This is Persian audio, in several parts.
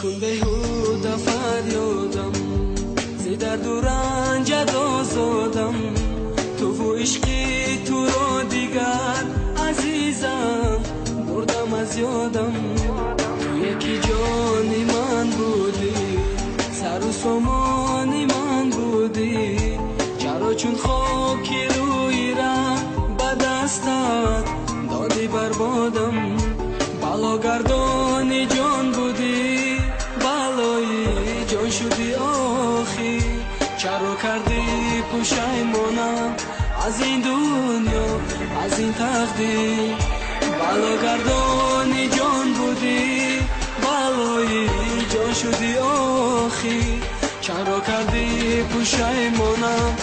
کن بیهوده فریادم، زی درد و رنجت آزادم. تو و عشقی تو رو دیگر عزیزم بردم از یادم. تو یکی جانی من بودی، سر و سامانی من بودی. چرا چون خاکی روی رنگ به دستت دادی بربادم. بلاگردانی جان بودی، بلایی جان شدی آخی. چرا کردی پشیمانم از این دنیا، از این تقدیر. بلاگردانی جان بودی، بلایی جان شدی آخی. چرا کردی پشیمانم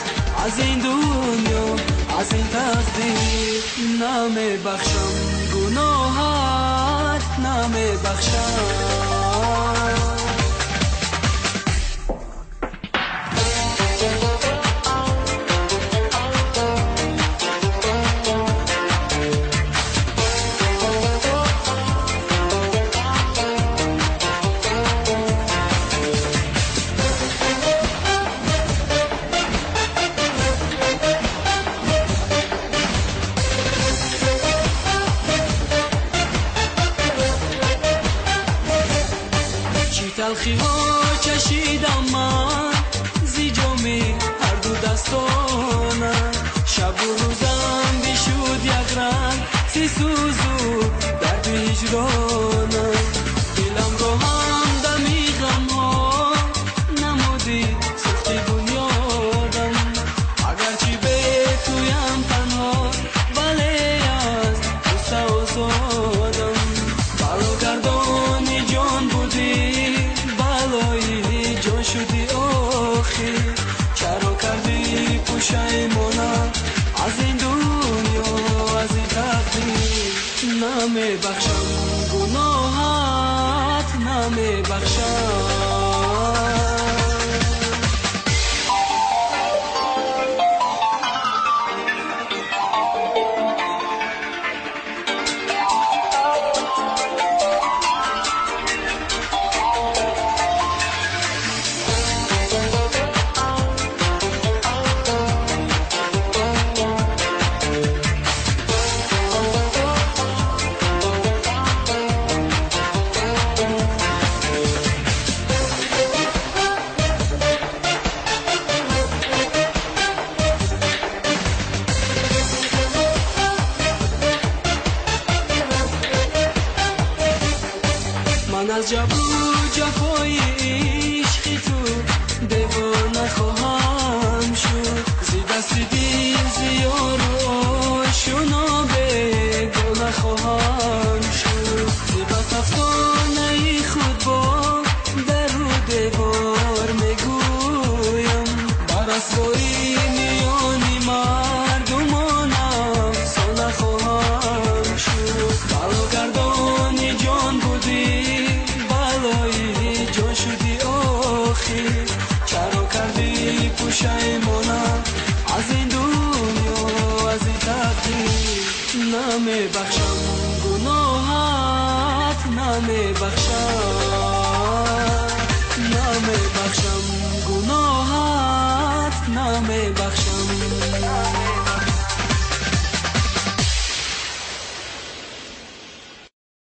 از این دنیا، از این تقدیر. نمیبخشم گناهت، نمیبخشم. تلخی ها چشیدم من زی جامی هر دو دستانه. شب و روزم بیشود یک رنگ، سی سوزو درد و هجرانه. دلم رو هم دمی غم ها نمودی، سختی بنیادم. اگرچی به تویم تنها، ولی از دوست آزادم. بلاگردانی جان بودی، بلایی جان شدی آخی. چرا کردی پشیمانم از این دنیا، از این تقدیر. نمیبخشم گناهت، نمیبخشم. من از جبر و جفای عشقی تو دیوانه خواهم شد. زی دست دل زیار و آشنا بیگانه خواهم شد. زی بس افسانه خود با در و دیوار میگویم. بر اسبای میانی مردمان افسانه خواهم شد. بلاگردانی جان بودی، جان شدی آخی. چرا کردی پشیمانم از این دنیا، از این تقدیر. نمیبخشم گناهت، نمیبخشم. نمیبخشم گناهت، نمیبخشم.